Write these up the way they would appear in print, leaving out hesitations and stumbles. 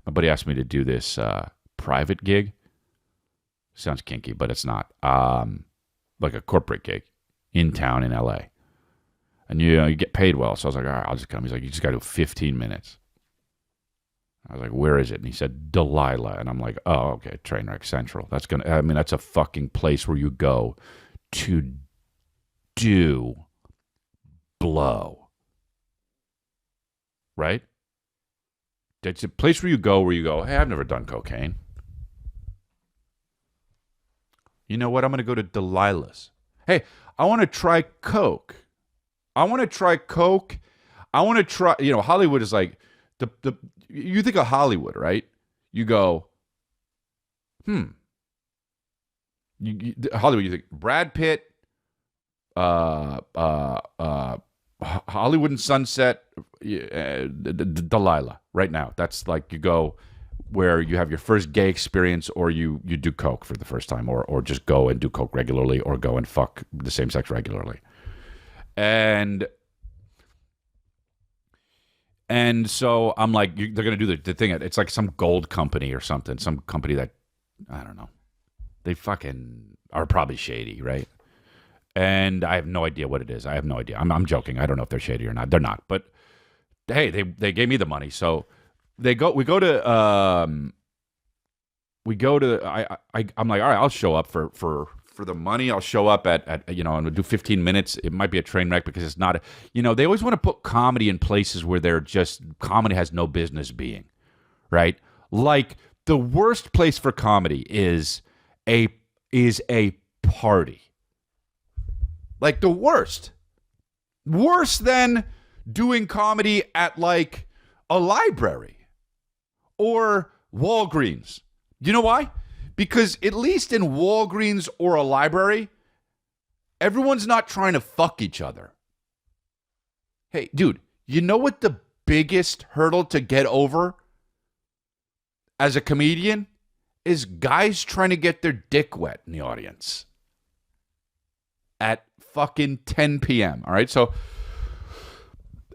My buddy asked me to do this private gig. Sounds kinky, but it's not. Like a corporate gig in town in LA. And you get paid well. So I was like, all right, I'll just come. He's like, you just got to do 15 minutes. I was like, where is it? And he said, Delilah. And I'm like, oh, okay, Trainwreck Central. That's a fucking place where you go to do blow. Right? It's a place where you go, hey, I've never done cocaine. You know what? I'm going to go to Delilah's. Hey, I want to try coke. Hollywood is like, you think of Hollywood, right? You go, Hollywood, you think Brad Pitt, Hollywood and Sunset, Delilah, right now. That's like you go where you have your first gay experience, or you do coke for the first time, or just go and do coke regularly, or go and fuck the same sex regularly. And so I'm like, they're going to do the thing. It's like some gold company or something, some company that, I don't know. They fucking are probably shady, right? And I have no idea what it is. I have no idea. I'm joking. I don't know if they're shady or not. They're not. But hey, they gave me the money. So I'm like, all right, I'll show up for the money. I'll show up at and I'll do 15 minutes. It might be a train wreck because it's not, they always want to put comedy in places where comedy has no business being, right? Like the worst place for comedy is a party. Like the worst. Worse than doing comedy at like a library or Walgreens. You know why? Because at least in Walgreens or a library, everyone's not trying to fuck each other. Hey, dude, you know what the biggest hurdle to get over as a comedian is? Guys trying to get their dick wet in the audience at fucking 10 p.m. All right, so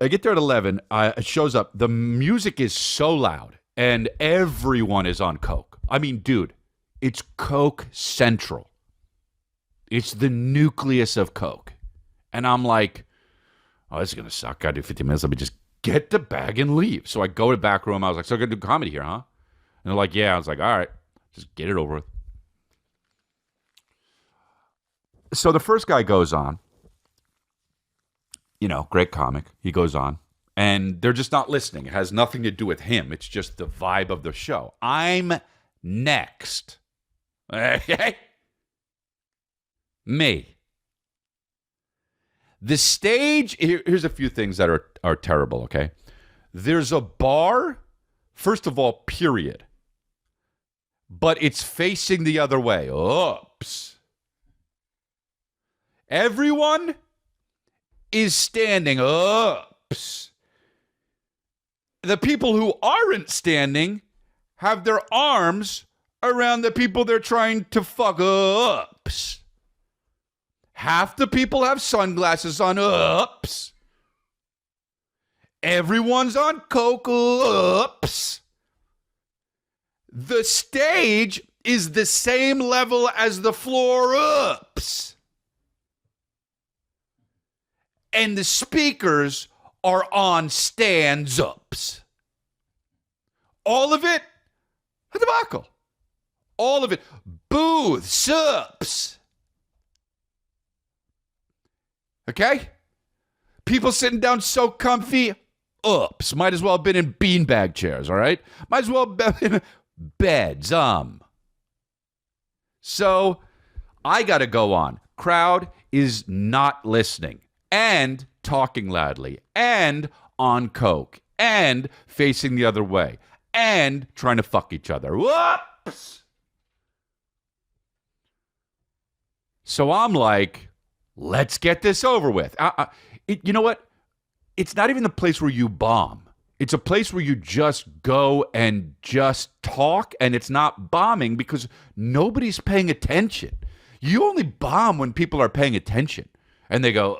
I get there at 11. It shows up. The music is so loud, and everyone is on coke. I mean, dude, it's Coke Central. It's the nucleus of coke. And I'm like, oh, this is going to suck. I do 15 minutes. Let me just get the bag and leave. So I go to the back room. I was like, so I'm going to do comedy here, huh? And they're like, yeah. I was like, all right, just get it over with. So the first guy goes on. Great comic. He goes on. And they're just not listening. It has nothing to do with him. It's just the vibe of the show. I'm next. Okay? Me. The stage, here's a few things that are terrible, okay? There's a bar, first of all, period. But it's facing the other way. Oops. Everyone is standing. Oops. The people who aren't standing have their arms around the people they're trying to fuck. Oops. Half the people have sunglasses on. Oops. Everyone's on coke. Oops. The stage is the same level as the floor. Oops. And the speakers are on stands-ups. All of it, a debacle. All of it, booths-ups. Okay? People sitting down so comfy, ups. Might as well have been in beanbag chairs, all right? Might as well have been in beds, So, I gotta go on. Crowd is not listening. And talking loudly, and on coke, and facing the other way, and trying to fuck each other. Whoops! So I'm like, let's get this over with. You know what? It's not even the place where you bomb. It's a place where you just go and just talk, and it's not bombing because nobody's paying attention. You only bomb when people are paying attention. And they go,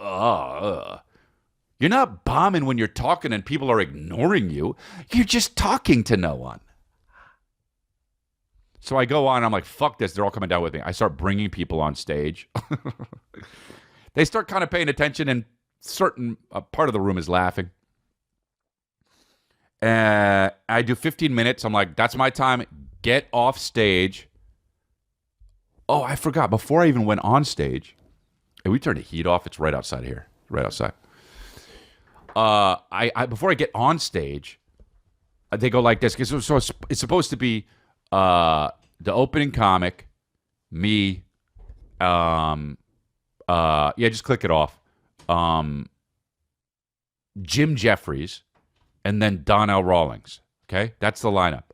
You're not bombing when you're talking and people are ignoring you. You're just talking to no one. So I go on. I'm like, fuck this. They're all coming down with me. I start bringing people on stage. They start kind of paying attention, and certain part of the room is laughing. I do 15 minutes. I'm like, that's my time. Get off stage. Oh, I forgot. Before I even went on stage, and we turned the heat off. It's right outside here. Right outside. I before I get on stage, they go like this. So it's supposed to be the opening comic, me. Yeah, just click it off. Jim Jeffries, and then Donnell Rawlings. Okay, that's the lineup.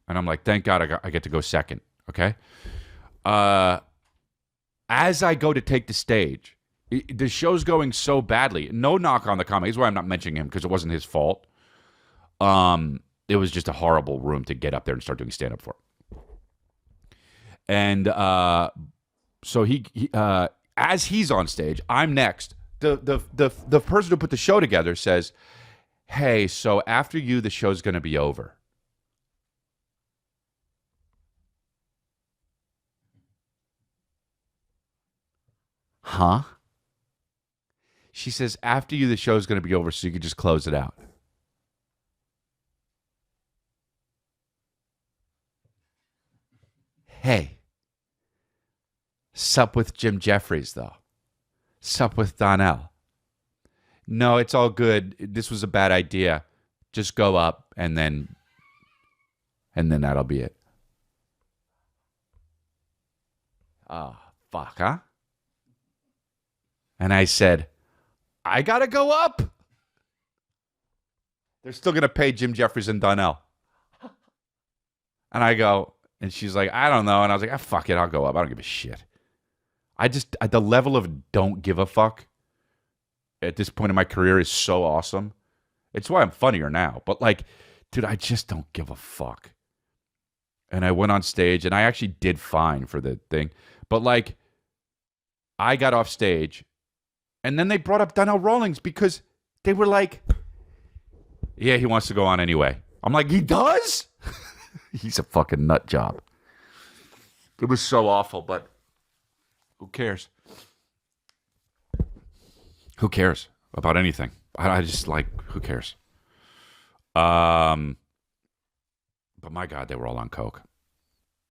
And I'm like, thank God I get to go second. Okay. As I go to take the stage, the show's going so badly. No knock on the comic. This is why I'm not mentioning him, because it wasn't his fault. It was just a horrible room to get up there and start doing stand up for. And so he as he's on stage, I'm next. The person who put the show together says, "Hey, so after you, the show's going to be over." Huh? She says, after you, the show's going to be over, so you can just close it out. Hey, sup with Jim Jeffries, though. Sup with Donnell. No, it's all good. This was a bad idea. Just go up, and then that'll be it. Oh, fuck, huh? And I said, I gotta go up. They're still gonna pay Jim Jeffries and Donnell. And I go, and she's like, I don't know. And I was like, fuck it, I'll go up. I don't give a shit. The level of don't give a fuck at this point in my career is so awesome. It's why I'm funnier now. But like, dude, I just don't give a fuck. And I went on stage, and I actually did fine for the thing. But like, I got off stage, and then they brought up Donnell Rawlings because they were like, yeah, he wants to go on anyway. I'm like, he does? He's a fucking nut job. It was so awful, but who cares? Who cares about anything? I just like, who cares? But my God, they were all on coke.